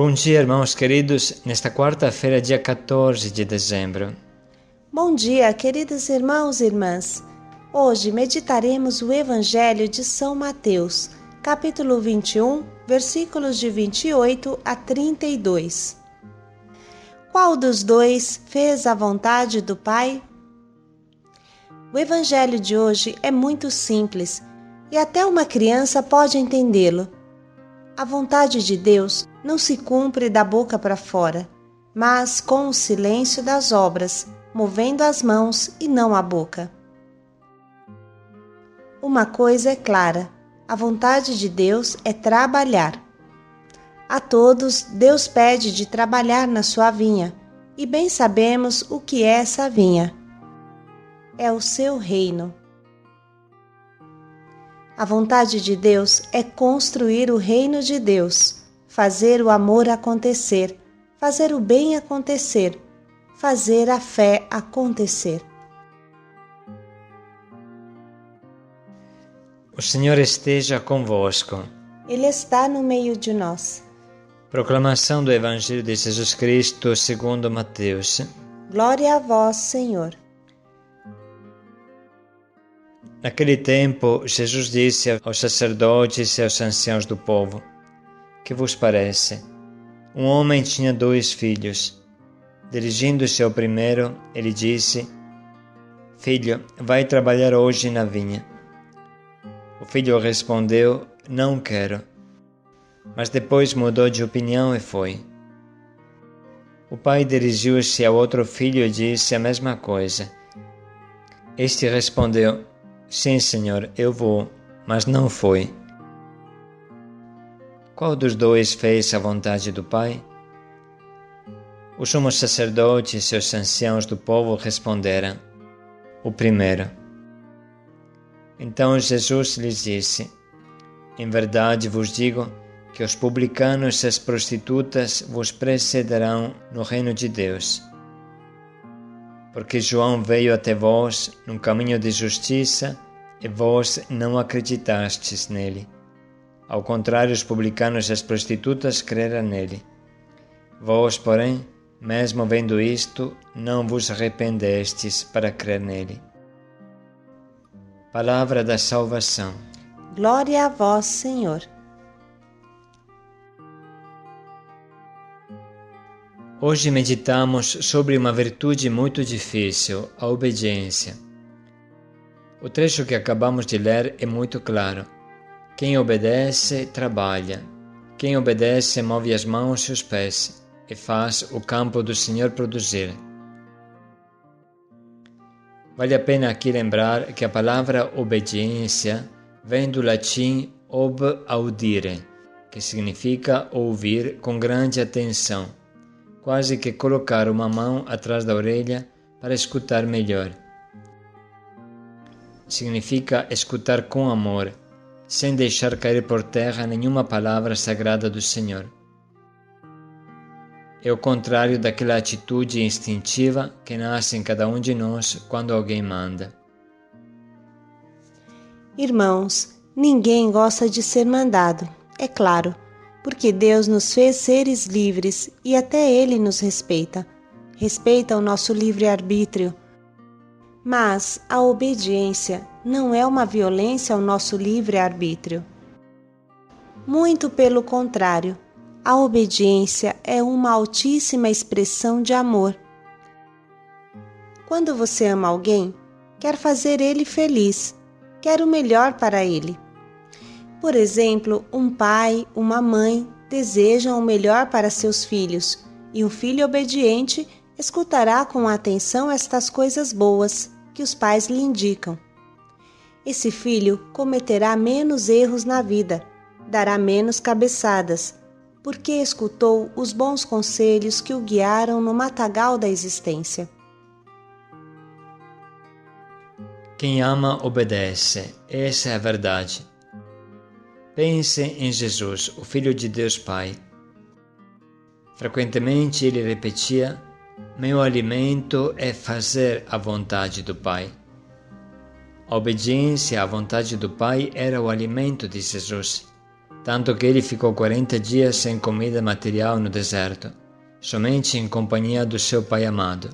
Bom dia, irmãos queridos, nesta quarta-feira, dia 14 de dezembro. Bom dia, queridos irmãos e irmãs. Hoje meditaremos o Evangelho de São Mateus, capítulo 21, versículos de 28 a 32. Qual dos dois fez a vontade do Pai? O Evangelho de hoje é muito simples e até uma criança pode entendê-lo. A vontade de Deus não se cumpre da boca para fora, mas com o silêncio das obras, movendo as mãos e não a boca. Uma coisa é clara: a vontade de Deus é trabalhar. A todos, Deus pede de trabalhar na sua vinha, e bem sabemos o que é essa vinha. É o seu reino. A vontade de Deus é construir o reino de Deus, fazer o amor acontecer, fazer o bem acontecer, fazer a fé acontecer. O Senhor esteja convosco. Ele está no meio de nós. Proclamação do Evangelho de Jesus Cristo segundo Mateus. Glória a vós, Senhor. Naquele tempo, Jesus disse aos sacerdotes e aos anciãos do povo: Que vos parece? Um homem tinha 2 filhos. Dirigindo-se ao primeiro, ele disse: Filho, vai trabalhar hoje na vinha. O filho respondeu: Não quero. Mas depois mudou de opinião e foi. O pai dirigiu-se ao outro filho e disse a mesma coisa. Este respondeu: Sim, Senhor, eu vou, mas não foi. Qual dos dois fez a vontade do Pai? Os sumos sacerdotes e os anciãos do povo responderam: O primeiro. Então Jesus lhes disse: Em verdade vos digo que os publicanos e as prostitutas vos precederão no reino de Deus. Porque João veio até vós num caminho de justiça e vós não acreditastes nele. Ao contrário, os publicanos e as prostitutas creram nele. Vós, porém, mesmo vendo isto, não vos arrependestes para crer nele. Palavra da salvação. Glória a vós, Senhor. Hoje meditamos sobre uma virtude muito difícil, a obediência. O trecho que acabamos de ler é muito claro. Quem obedece, trabalha. Quem obedece, move as mãos e os pés e faz o campo do Senhor produzir. Vale a pena aqui lembrar que a palavra obediência vem do latim ob audire, que significa ouvir com grande atenção, quase que colocar uma mão atrás da orelha para escutar melhor. Significa escutar com amor, sem deixar cair por terra nenhuma palavra sagrada do Senhor. É o contrário daquela atitude instintiva que nasce em cada um de nós quando alguém manda. Irmãos, ninguém gosta de ser mandado, é claro, porque Deus nos fez seres livres e até Ele nos respeita. Respeita o nosso livre-arbítrio. Mas a obediência não é uma violência ao nosso livre-arbítrio. Muito pelo contrário, a obediência é uma altíssima expressão de amor. Quando você ama alguém, quer fazer ele feliz, quer o melhor para ele. Por exemplo, um pai, uma mãe desejam o melhor para seus filhos, e um filho obediente escutará com atenção estas coisas boas que os pais lhe indicam. Esse filho cometerá menos erros na vida, dará menos cabeçadas, porque escutou os bons conselhos que o guiaram no matagal da existência. Quem ama, obedece. Essa é a verdade. Pense em Jesus, o Filho de Deus Pai. Frequentemente ele repetia: Meu alimento é fazer a vontade do Pai. A obediência à vontade do Pai era o alimento de Jesus. tanto que ele ficou 40 dias sem comida material no deserto, somente em companhia do seu Pai amado.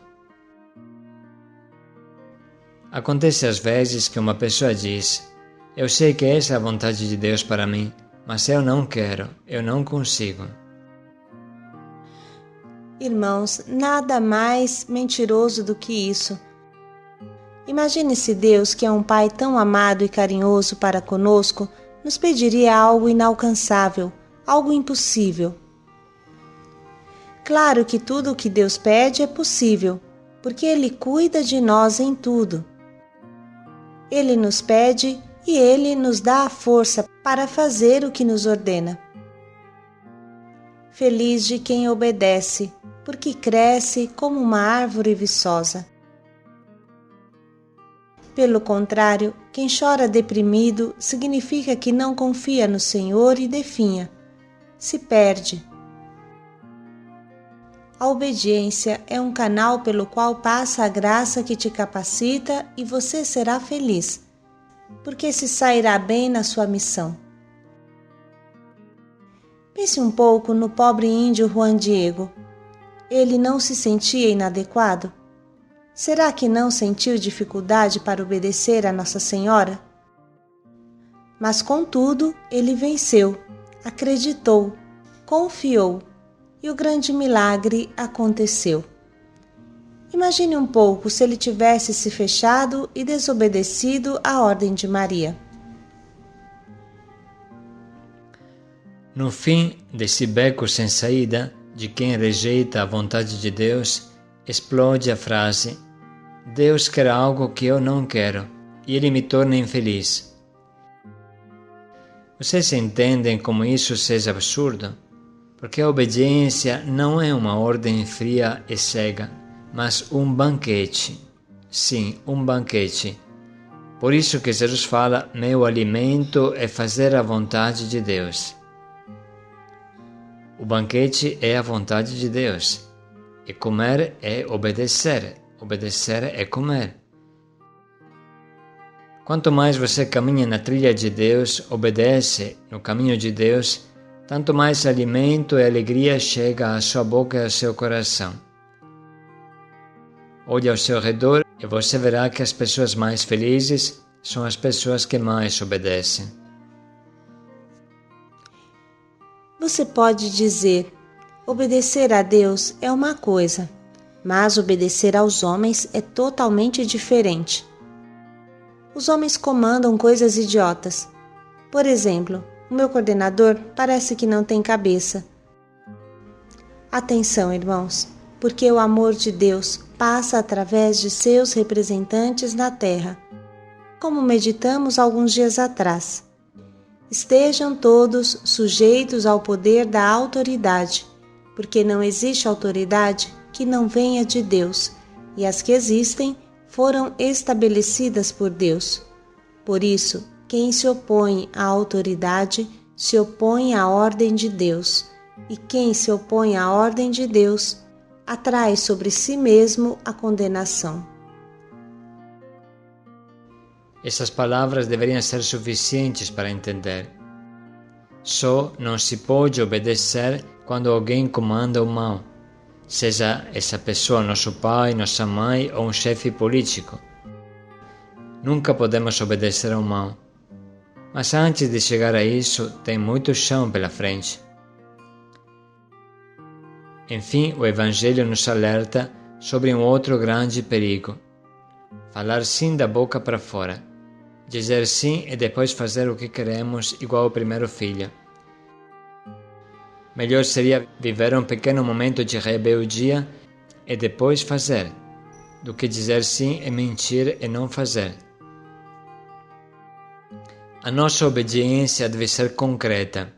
Acontece às vezes que uma pessoa diz: eu sei que essa é a vontade de Deus para mim, mas eu não quero, eu não consigo. Irmãos, nada mais mentiroso do que isso. Imagine se Deus, que é um Pai tão amado e carinhoso para conosco, nos pediria algo inalcançável, algo impossível. Claro que tudo o que Deus pede é possível, porque Ele cuida de nós em tudo. Ele nos pede e Ele nos dá a força para fazer o que nos ordena. Feliz de quem obedece, porque cresce como uma árvore viçosa. Pelo contrário, quem chora deprimido significa que não confia no Senhor e definha, se perde. A obediência é um canal pelo qual passa a graça que te capacita e você será feliz, porque se sairá bem na sua missão. Pense um pouco no pobre índio Juan Diego. Ele não se sentia inadequado? Será que não sentiu dificuldade para obedecer a Nossa Senhora? Mas, contudo, ele venceu, acreditou, confiou e o grande milagre aconteceu. Imagine um pouco se ele tivesse se fechado e desobedecido à ordem de Maria. No fim desse beco sem saída, de quem rejeita a vontade de Deus, explode a frase: Deus quer algo que eu não quero, e Ele me torna infeliz. Vocês entendem como isso seja absurdo? Porque a obediência não é uma ordem fria e cega, mas um banquete. Sim, um banquete. Por isso que Jesus fala: meu alimento é fazer a vontade de Deus. O banquete é a vontade de Deus. E comer é obedecer. Obedecer é comer. Quanto mais você caminha na trilha de Deus, obedece no caminho de Deus, tanto mais alimento e alegria chega à sua boca e ao seu coração. Olhe ao seu redor e você verá que as pessoas mais felizes são as pessoas que mais obedecem. Você pode dizer: obedecer a Deus é uma coisa, mas obedecer aos homens é totalmente diferente. Os homens comandam coisas idiotas. Por exemplo, o meu coordenador parece que não tem cabeça. Atenção, irmãos, porque o amor de Deus passa através de seus representantes na terra, como meditamos alguns dias atrás. Estejam todos sujeitos ao poder da autoridade, porque não existe autoridade que não venha de Deus, e as que existem foram estabelecidas por Deus. Por isso, quem se opõe à autoridade se opõe à ordem de Deus, e quem se opõe à ordem de Deus atrai sobre si mesmo a condenação. Essas palavras deveriam ser suficientes para entender. Só não se pode obedecer quando alguém comanda o mal, seja essa pessoa nosso pai, nossa mãe ou um chefe político. Nunca podemos obedecer ao mal. Mas antes de chegar a isso, tem muito chão pela frente. Enfim, o Evangelho nos alerta sobre um outro grande perigo: falar sim da boca para fora, dizer sim e depois fazer o que queremos, igual o primeiro filho. Melhor seria viver um pequeno momento de rebeldia e depois fazer, do que dizer sim e mentir e não fazer. A nossa obediência deve ser concreta,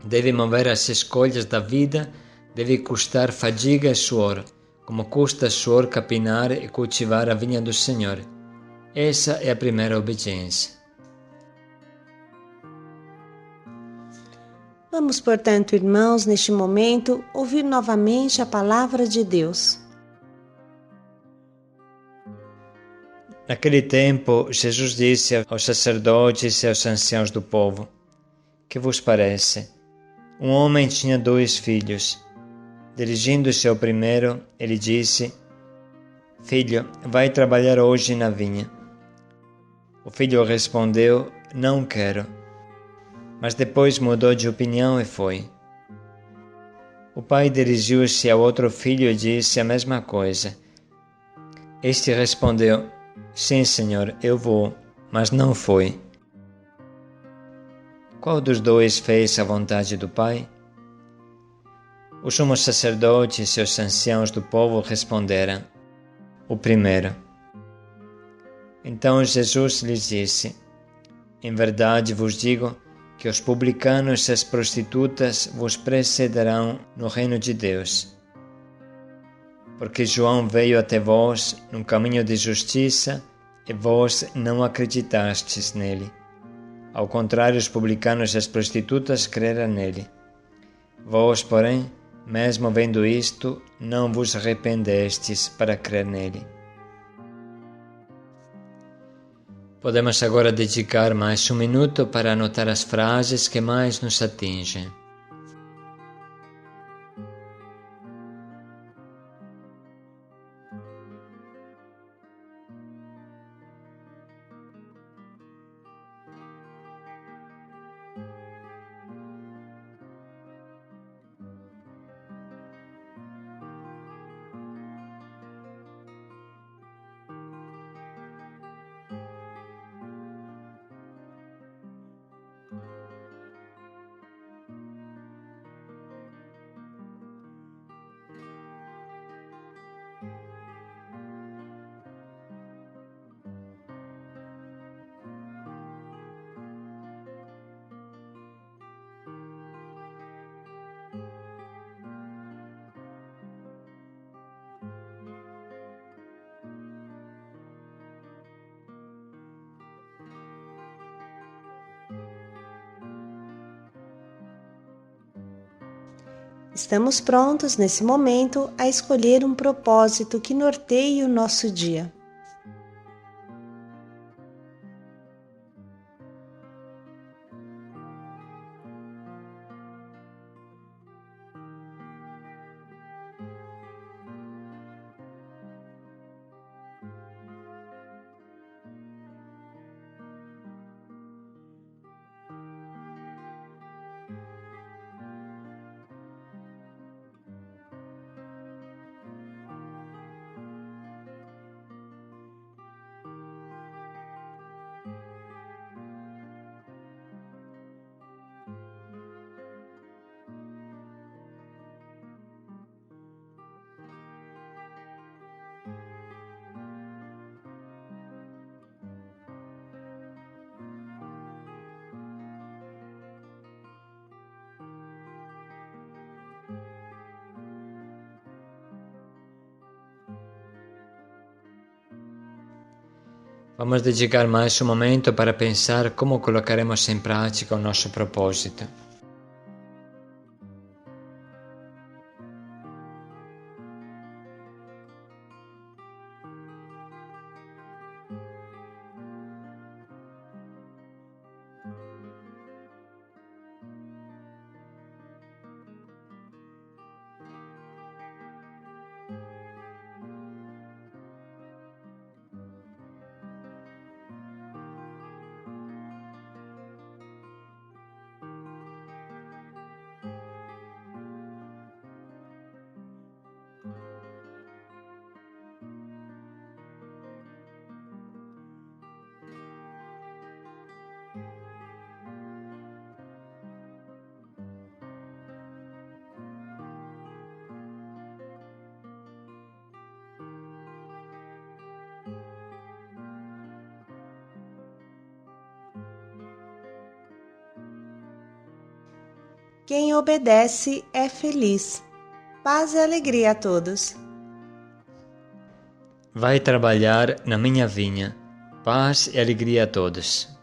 deve mover as escolhas da vida, deve custar fadiga e suor, como custa suor capinar e cultivar a vinha do Senhor. Essa é a primeira obediência. Vamos, portanto, irmãos, neste momento, ouvir novamente a palavra de Deus. Naquele tempo, Jesus disse aos sacerdotes e aos anciãos do povo: Que vos parece? Um homem tinha 2 filhos. Dirigindo-se ao primeiro, ele disse: Filho, vai trabalhar hoje na vinha. O filho respondeu: Não quero. Mas depois mudou de opinião e foi. O pai dirigiu-se ao outro filho e disse a mesma coisa. Este respondeu: Sim, senhor, eu vou, mas não foi. Qual dos 2 fez a vontade do pai? Os sumos sacerdotes e os anciãos do povo responderam: O primeiro. Então Jesus lhes disse: Em verdade vos digo que os publicanos e as prostitutas vos precederão no reino de Deus. Porque João veio até vós num caminho de justiça e vós não acreditastes nele. Ao contrário, os publicanos e as prostitutas creram nele. Vós, porém, mesmo vendo isto, não vos arrependestes para crer nele. Podemos agora dedicar mais um minuto para anotar as frases que mais nos atingem. Estamos prontos, nesse momento, a escolher um propósito que norteie o nosso dia. Vamos dedicar mais um momento para pensar como colocaremos em prática o nosso propósito. Quem obedece é feliz. Paz e alegria a todos. Vai trabalhar na minha vinha. Paz e alegria a todos.